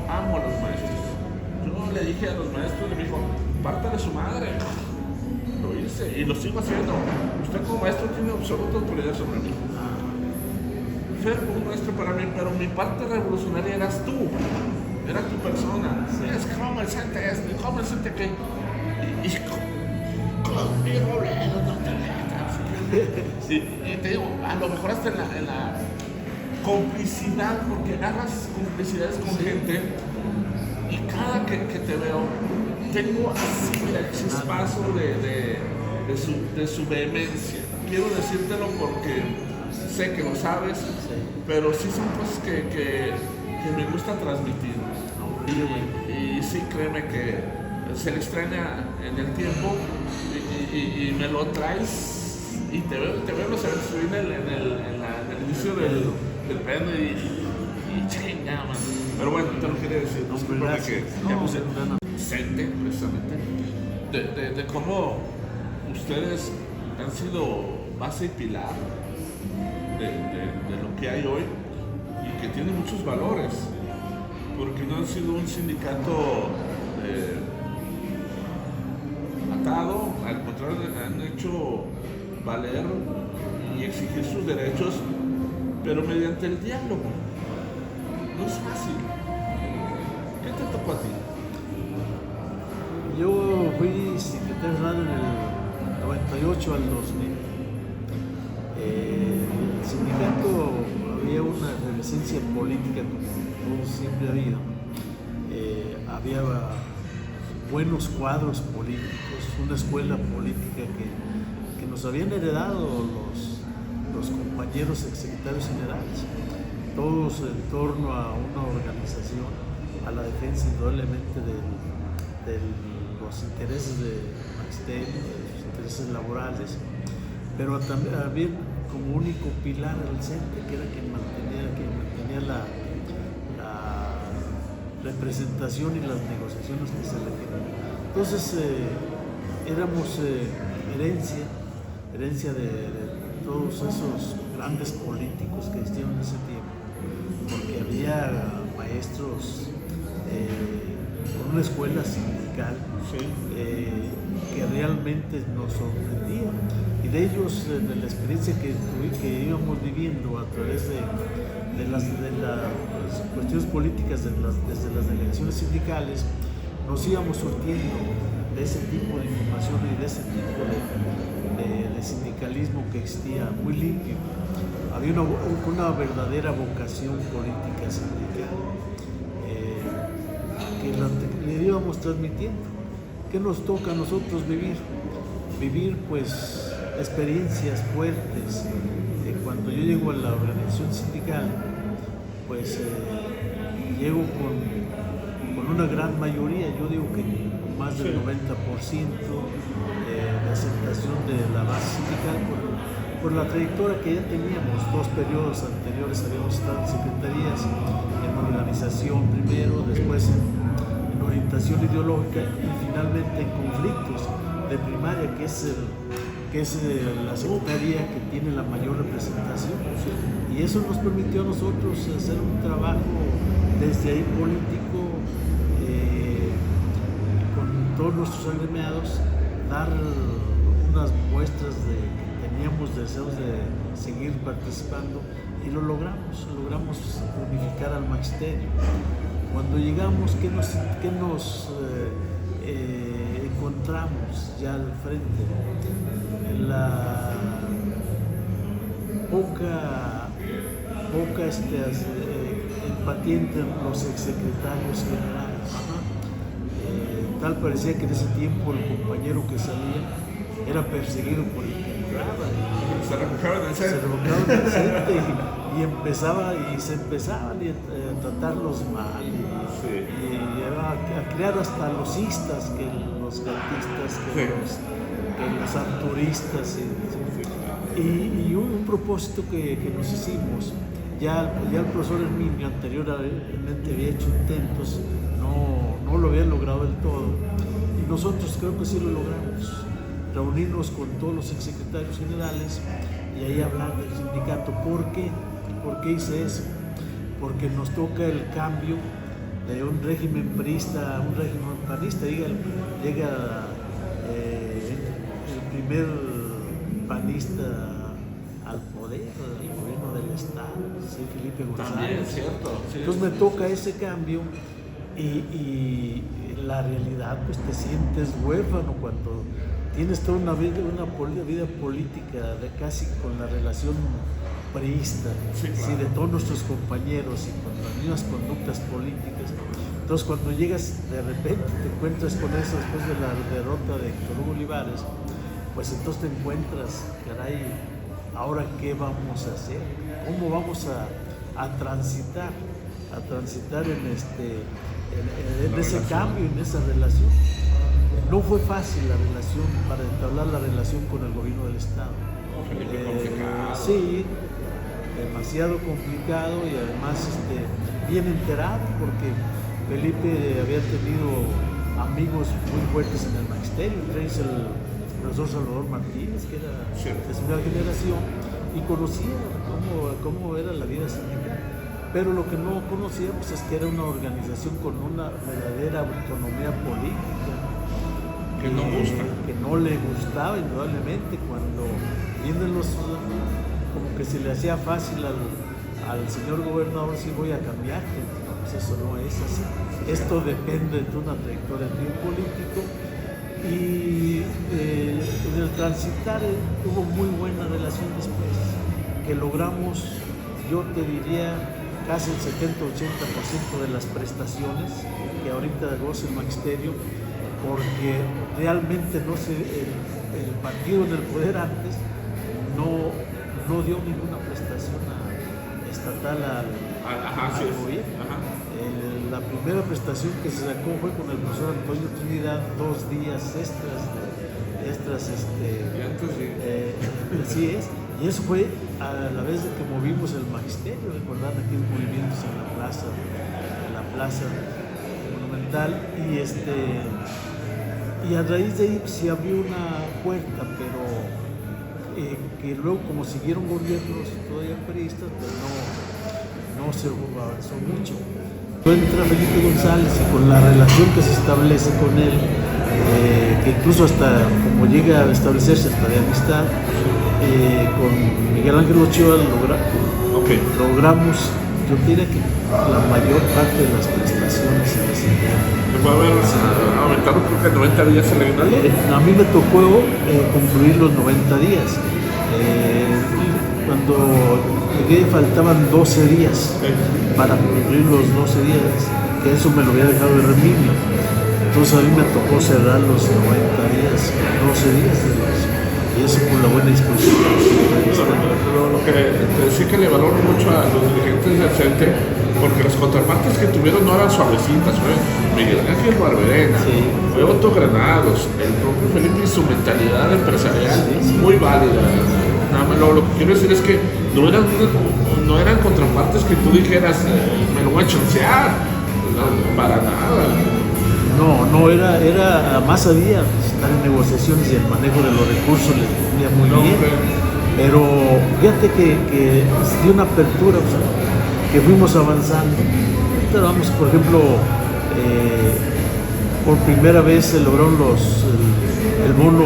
amo a los maestros. Yo le dije a los maestros, le dijo, pártale su madre. Lo hice y lo sigo haciendo. Usted como maestro tiene absoluta autoridad sobre mí. Fer fue un maestro para mí, pero mi parte revolucionaria eras tú. Era tu persona. Sí. Es como el Sante esto, como el Sante que. Y conmigo, no te metas. Y te digo, a lo mejor hasta en la complicidad, porque agarras complicidades con gente y cada que te veo, tengo así, mira, el chispazo de su vehemencia. Quiero decírtelo porque sé que lo sabes, pero sí son cosas que me gusta transmitir. Y sí, créeme que se le extraña en el tiempo y me lo traes y te veo subir en el inicio del pene y chingada, man. Pero bueno, te lo quería decir, no que ya puse Sente, precisamente, de cómo ustedes han sido base y pilar de lo que hay hoy y que tiene muchos valores, porque no han sido un sindicato atado, al contrario, han hecho valer y exigir sus derechos, pero mediante el diálogo. No es fácil. ¿Qué te tocó a ti? Yo fui secretario general en el 98 al 2000. El sindicato había una efervescencia política como siempre ha habido. Había buenos cuadros políticos, una escuela política que nos habían heredado los compañeros secretarios generales, todos en torno a una organización, a la defensa indudablemente de los intereses de Magisterio, de los intereses laborales, pero también como único pilar el CENTE, que era quien mantenía la representación y las negociaciones que se requerían. Entonces éramos herencia de todos esos grandes políticos que existieron en ese tiempo, porque había maestros con una escuela sindical que realmente nos sorprendía, y de ellos, de la experiencia que íbamos viviendo a través de las cuestiones políticas desde las delegaciones sindicales, nos íbamos surtiendo de ese tipo de información y de ese tipo de sindicalismo que existía muy limpio. Había una verdadera vocación política sindical que le íbamos transmitiendo. ¿Qué nos toca a nosotros vivir? Vivir pues experiencias fuertes. Cuando yo llego a la organización sindical, pues llego con una gran mayoría, yo digo que con más del 90% de aceptación de la base sindical por la trayectoria que ya teníamos. 2 periodos anteriores habíamos estado en secretarías, en organización primero, después en orientación ideológica y finalmente en conflictos de primaria, que es la secretaría que tiene la mayor representación. Y eso nos permitió a nosotros hacer un trabajo desde ahí político, con todos nuestros agremiados, dar unas muestras de que teníamos deseos de seguir participando, y lo logramos unificar al magisterio. Cuando llegamos, ¿qué nos encontramos ya al frente? La poca empatía entre los exsecretarios generales. Tal parecía que en ese tiempo el compañero que salía era perseguido por el que entraba. Se refugiaban en el centro. Y se empezaban a tratarlos mal. Y a crear hasta los istas, que los gatistas, que los arturistas. Y un propósito que nos hicimos, ya el profesor Herminio anteriormente había hecho intentos, no lo había logrado del todo, y nosotros creo que sí lo logramos, reunirnos con todos los exsecretarios generales y ahí hablar del sindicato. ¿Por qué hice eso? Porque nos toca el cambio de un régimen priista a un régimen panista. Llega el primer panista al poder, al gobierno del Estado, sí, Felipe González. También, cierto. Sí, Entonces me toca ese cambio y la realidad, pues te sientes huérfano cuando tienes toda una vida política casi con la relación priista, Sí, claro. sí, de todos nuestros compañeros y con las mismas conductas políticas. Entonces cuando llegas, de repente te encuentras con eso después de la derrota de Héctor Hugo Olivares, pues entonces te encuentras, caray, ¿ahora qué vamos a hacer? ¿Cómo vamos a transitar en ese cambio, en esa relación? No fue fácil la relación, para entablar la relación con el gobierno del Estado. Felipe, complicado. Sí, demasiado complicado y además bien enterado, porque Felipe había tenido amigos muy fuertes en el magisterio, entre ellos el profesor Salvador Martínez, que era de segunda generación, y conocía cómo era la vida sindical. Pero lo que no conocía, pues, es que era una organización con una verdadera autonomía política. Que no gusta. Que no le gustaba, indudablemente, cuando vienen como que se le hacía fácil al señor gobernador, sí, voy a cambiarte. Pues eso no es así. Esto depende de una trayectoria político. Y en el transitar hubo muy buena relación después, que logramos, yo te diría, casi el 70-80% de las prestaciones que ahorita goza el magisterio, porque realmente el partido en el poder antes no dio ninguna prestación estatal al gobierno. La primera prestación que se sacó fue con el profesor Antonio Trinidad, 2 días extras. Así es. Y eso fue a la vez de que movimos el magisterio, recordar aquellos movimientos en la plaza monumental, y a raíz de ahí se abrió una puerta, pero que luego, como siguieron gobiernos todavía peristas, pues no se avanzó mucho. Entra Felipe González y con la relación que se establece con él, que incluso hasta como llega a establecerse hasta de amistad, con Miguel Ángel Ochoa logramos, yo diría que la mayor parte de las prestaciones en ese tiempo. ¿Se puede haber aumentado creo que 90 días el aguinaldo? A mí me tocó concluir los 90 días. Cuando llegué faltaban 12 días para cumplir los 12 días, que eso me lo había dejado de Remigio. Entonces a mí me tocó cerrar los 90 días, 12 días de los, y eso por la buena disposición. Pero lo que sí que le valoro mucho a los dirigentes del CENTE, porque las contrapartes que tuvieron no eran suavecitas, fue Miguel Ángel Barberena, fue Otto Granados, el propio Felipe y su mentalidad empresarial muy válida. Nada más, lo que quiero decir es que no eran contrapartes que tú dijeras, me lo voy a chancear, no, para nada. No, era más había estar en negociaciones y el manejo de los recursos les venía muy bien. Pero fíjate que dio una apertura, o sea, que fuimos avanzando. Pero vamos, por ejemplo, por primera vez se lograron el bono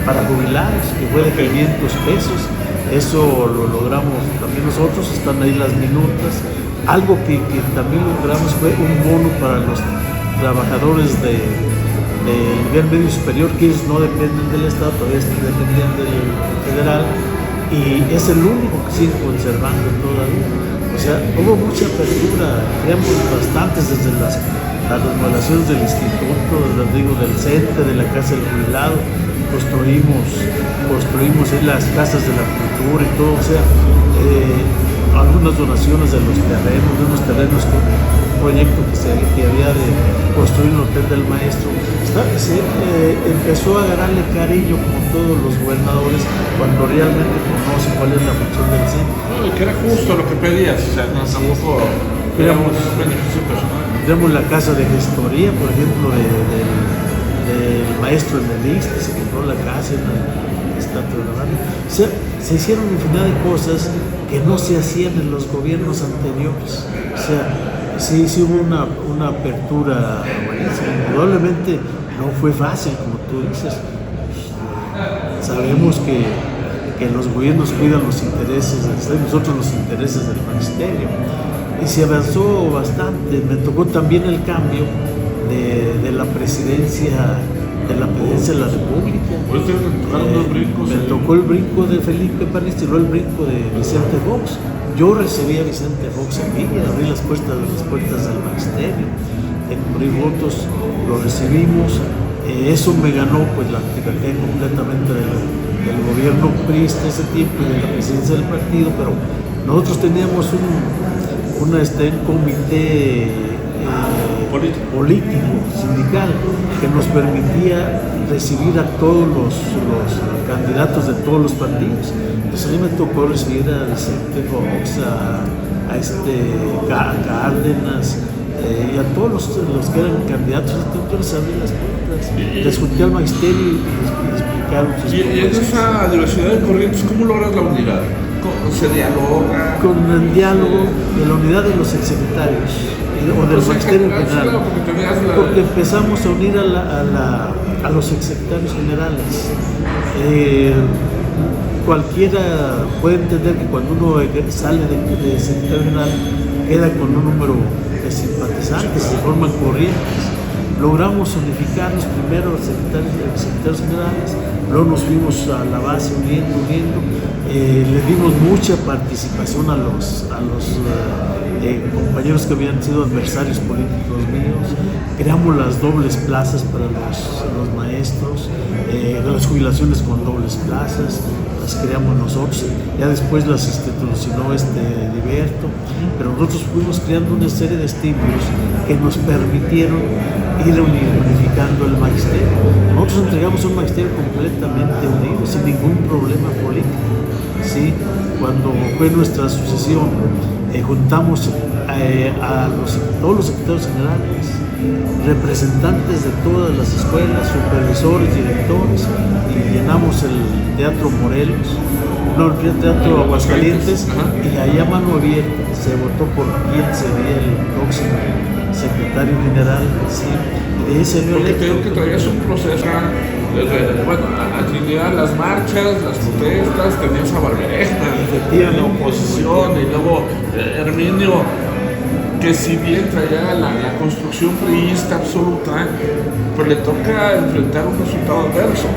para jubilados, que fue de 500 pesos. Eso lo logramos también nosotros, están ahí las minutas. Algo que también logramos fue un bono para los trabajadores del nivel medio superior, que ellos no dependen del Estado, todavía dependían del federal, y es el único que sigue conservando todavía. O sea, hubo mucha apertura, creamos bastantes desde las remodelaciones del instituto, del CENTE, de la casa del jubilado, construimos ahí las casas de la cultura y todo, o sea, algunas donaciones de unos terrenos con un proyecto que había de construir un hotel del maestro. Empezó a agarrarle cariño como todos los gobernadores cuando realmente conoce cuál es la función del centro. Que era justo lo que pedías, o sea, no tampoco era un beneficio personal. Tenemos la casa de gestoría, por ejemplo, del maestro Emelix, que se compró la casa en la estatua de la radio. O sea, se hicieron infinidad de cosas que no se hacían en los gobiernos anteriores. O sea, sí hubo una apertura, probablemente no fue fácil, como tú dices. Sabemos que los gobiernos cuidan los intereses, nosotros los intereses del magisterio. Y se avanzó bastante. Me tocó también el cambio de la presidencia de la República. Me tocó el brinco de Felipe Panista y luego el brinco de Vicente Fox. Yo recibí a Vicente Fox en Villa, abrí las puertas del magisterio, cubrí votos, lo recibimos. Eso me ganó pues la antipatía completamente del gobierno priista ese tiempo y de la presidencia del partido, pero nosotros teníamos un comité político, sindical, que nos permitía recibir a todos los candidatos de todos los partidos. Entonces a mí me tocó recibir a Vicente Fox, a Cárdenas, y a todos los que eran candidatos. Entonces abrí las puertas, les junté al magisterio y les explicaron sus propuestas. Y en esa diversidad de corrientes, ¿cómo logras la unidad? ¿Se dialoga? Con el diálogo de la unidad de los exsecretarios o del magisterio en general, porque empezamos a unir a los exsecretarios generales. Cualquiera puede entender que cuando uno sale de secretario general queda con un número de simpatizantes, se forman corrientes. Logramos unificarnos primero los secretarios generales, luego nos fuimos a la base uniendo, le dimos mucha participación a los compañeros que habían sido adversarios políticos míos, creamos las dobles plazas para los maestros, las jubilaciones con dobles plazas, las creamos nosotros, ya después las institucionó Liberto, pero nosotros fuimos creando una serie de estímulos que nos permitieron ir unificando el magisterio. Nosotros entregamos un magisterio completamente unido, sin ningún problema político. ¿Sí? Cuando fue nuestra sucesión, juntamos a todos los secretarios generales, representantes de todas las escuelas, supervisores, directores, y llenamos el Teatro Morelos, el Teatro Aguascalientes, y allá a mano abierta se votó por quién sería el próximo secretario general. ¿Sí? Y de ahí salió electo. Porque creo que traías un proceso, alinear las marchas, las protestas, tenías a Barberena, la oposición, y luego Herminio, que si bien traía la construcción priista absoluta, pues le toca enfrentar un resultado adverso.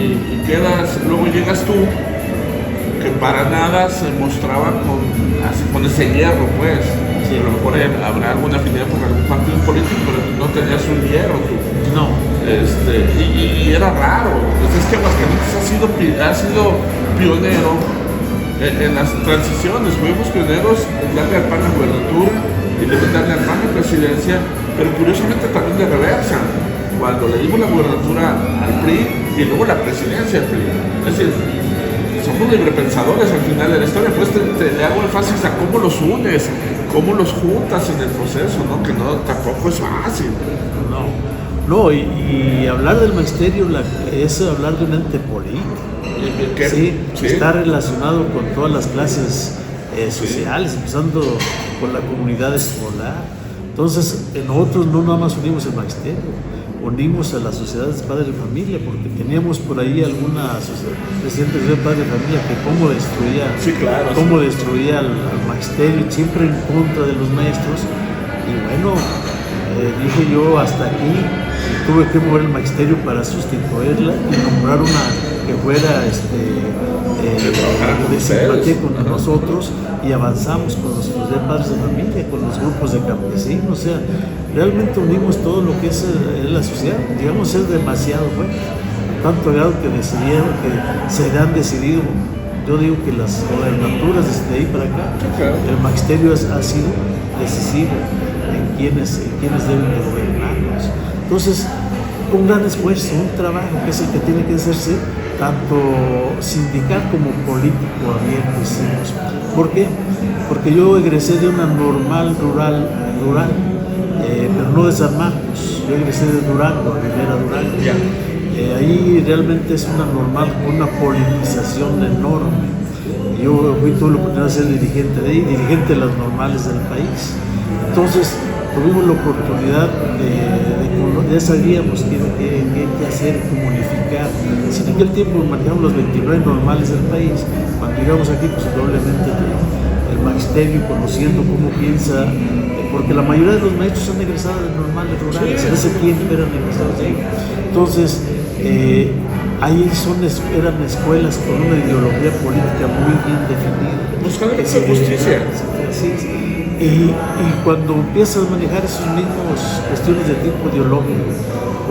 Y quedas, luego llegas tú, que para nada se mostraba con ese hierro, pues. Sí. A lo mejor habrá alguna afinidad con algún partido político, pero no tenías un hierro tú. No. Y era raro. Pues es que Aguascalientes ha sido pionero en las transiciones. Fuimos pioneros en darle al PAN la gubernatura y luego en darle al PAN la presidencia, pero curiosamente también de reversa. Cuando le dimos la gubernatura al PRI y luego la presidencia al PRI. Es decir, somos librepensadores al final de la historia, pues te hago énfasis a cómo los unes, cómo los juntas en el proceso, ¿no? Que no, tampoco es fácil. No, y hablar del magisterio es hablar de un ente político. Sí, está relacionado con todas las clases sociales, empezando con la comunidad escolar. Entonces, nosotros no nada más unimos el magisterio, unimos a las sociedades de padres de familia, porque teníamos por ahí alguna presidentes de padres de familia que cómo destruía al magisterio, siempre en contra de los maestros. Y bueno, dije yo hasta aquí, tuve que mover el magisterio para sustituirla y nombrar una que fuera de simpatía con nosotros, y avanzamos con los de padres de familia, con los grupos de campesinos. O sea, realmente unimos todo lo que es la sociedad. Digamos, es demasiado bueno, tanto grado que se han decidido. Yo digo que las gobernaturas desde ahí para acá, el magisterio ha sido decisivo en quienes deben de gobernarnos. Entonces, un gran esfuerzo, un trabajo que es el que tiene que hacerse tanto sindical como político abierto, decimos. ¿Por qué? Porque yo egresé de una normal rural, pero no de San Marcos. Yo egresé de Durango, Rivera Durango. Ahí realmente es una politización enorme. Yo tuve la oportunidad de ser dirigente de ahí, dirigente de las normales del país. Entonces tuvimos la oportunidad ya sabíamos qué hacer, cómo unificar. Si en aquel tiempo manejamos los 29 normales del país, cuando llegamos aquí, pues doblemente el magisterio, conociendo cómo piensa, porque la mayoría de los maestros son egresados de normales rurales, en ese tiempo eran egresados de ahí. Entonces, ahí eran escuelas con una ideología política muy bien definida. Buscando la justicia. Y cuando empiezas a manejar esos mismos cuestiones de tipo ideológico,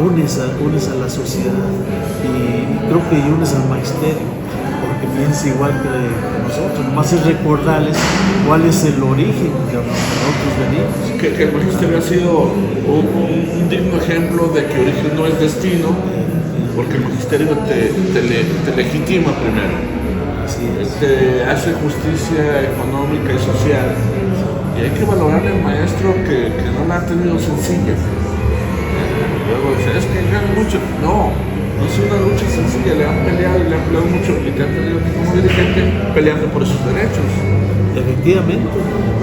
unes a la sociedad y creo que unes al magisterio, porque piensa igual que nosotros, nomás es recordarles cuál es el origen de donde nosotros venimos. Que el magisterio ha sido un digno ejemplo de que origen no es destino, porque el magisterio te legitima primero, te hace justicia económica y social. Y hay que valorarle al maestro que no la ha tenido sencilla. Luego dice, es que gana mucho. No es una lucha sencilla, le han peleado y le han peleado mucho y te han tenido aquí como dirigente peleando por esos derechos. Efectivamente,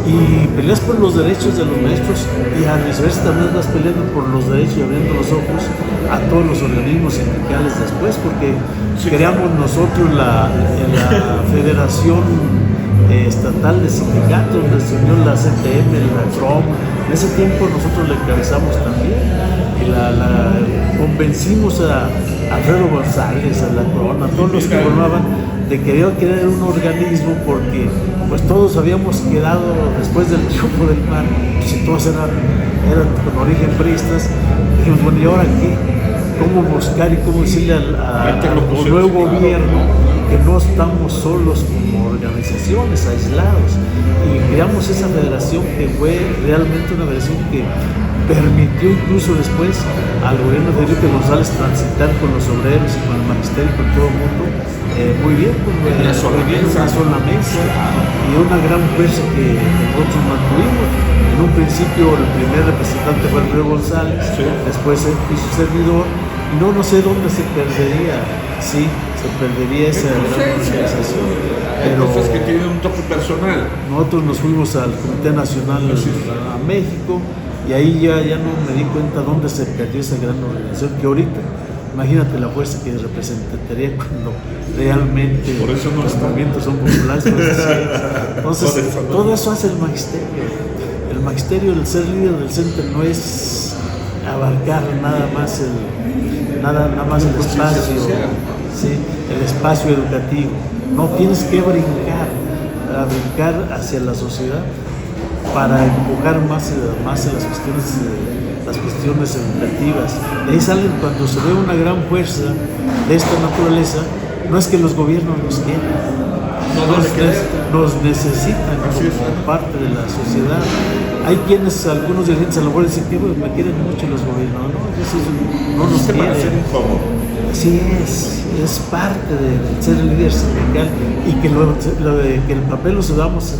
y peleas por los derechos de los maestros y a viceversa también vas peleando por los derechos y abriendo los ojos a todos los organismos sindicales después, porque creamos nosotros la Federación Estatal de Sindicatos, donde se unió la CTM, la CROM. En ese tiempo nosotros la encabezamos también y la convencimos a Alfredo González, a la Corona, a todos los que formaban de que había que crear un organismo, porque pues todos habíamos quedado después del triunfo del PAN, si todos eran con origen priistas. Dijimos, bueno, ¿y ahora qué? ¿Cómo buscar y cómo decirle al nuevo gobierno que no estamos solos como organizaciones aislados? Y creamos esa federación que fue realmente una federación que permitió incluso después al gobierno de Felipe González transitar con los obreros y con el magisterio y con todo el mundo muy bien, con una sola mesa y una gran fuerza que nosotros mantuvimos. En un principio el primer representante fue Alfredo González, después hizo servidor, y no sé dónde se perdería, se perdería esa gran organización. Pero cosas que tienen un toque personal. Nosotros nos fuimos al Comité Nacional a México y ahí ya no me di cuenta dónde se perdió esa gran organización, que ahorita, imagínate la fuerza que representaría cuando realmente los movimientos son populares. Entonces, todo eso hace el magisterio. El magisterio, el ser líder del CENTE no es abarcar nada más el espacio, el espacio educativo. No, tienes que brincar hacia la sociedad para empujar más las cuestiones educativas. De ahí salen, cuando se ve una gran fuerza de esta naturaleza, no es que los gobiernos nos quieran, nos necesitan como parte de la sociedad. Hay algunos dirigentes a lo mejor dicen que me quieren mucho los gobiernos, no nos quieren. Así es parte de ser el líder sindical, y que que el papel lo sepamos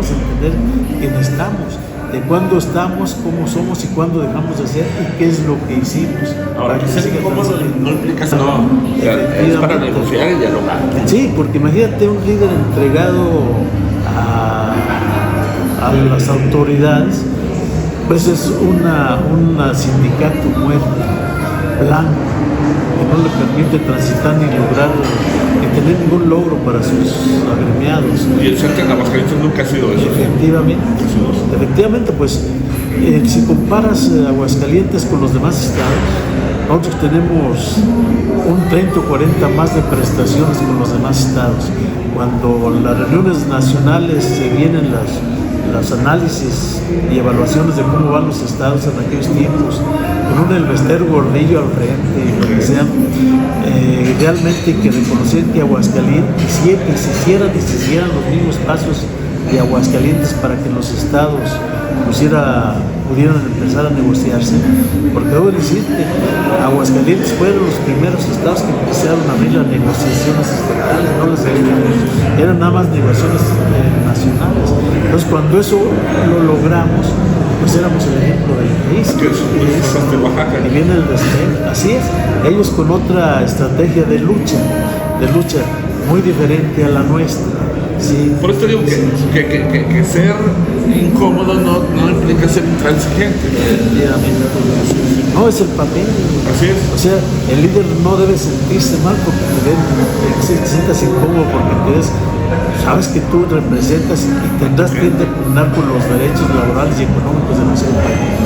entender quién estamos, de cuándo estamos, cómo somos y cuándo dejamos de hacer y qué es lo que hicimos. Ahora, que ser incómodo no implica es para negociar y dialogar. Sí, porque imagínate un líder entregado a las autoridades, pues es un sindicato muerto, blanco, que no le permite transitar ni lograr ni tener ningún logro para sus agremiados. Y el CENTE en Aguascalientes nunca ha sido eso. Efectivamente, pues si comparas Aguascalientes con los demás estados, nosotros tenemos un 30 o 40 más de prestaciones con los demás estados. Cuando en las reuniones nacionales se vienen los análisis y evaluaciones de cómo van los estados en aquellos tiempos, con un Elvester Gordillo al frente y lo que sea, realmente que reconocían que Aguascalientes se hicieran los mismos pasos de Aguascalientes para que los estados pudieran empezar a negociarse, porque debo decirte, Aguascalientes fueron los primeros estados que empezaron a abrir las negociaciones estatales, no las eran nada más negociaciones nacionales. Entonces, cuando eso lo logramos, pues pues éramos el ejemplo del país. Que es de Oaxaca. Y viene el desdén, así es, ellos con otra estrategia de lucha muy diferente a la nuestra. Sí. Por eso digo que ser incómodo no implica ser intransigente. No es el papel. Así es. O sea, el líder no debe sentirse mal porque te sientas incómodo porque sabes que tú representas y tendrás que pugnar por los derechos laborales y económicos de nuestro país.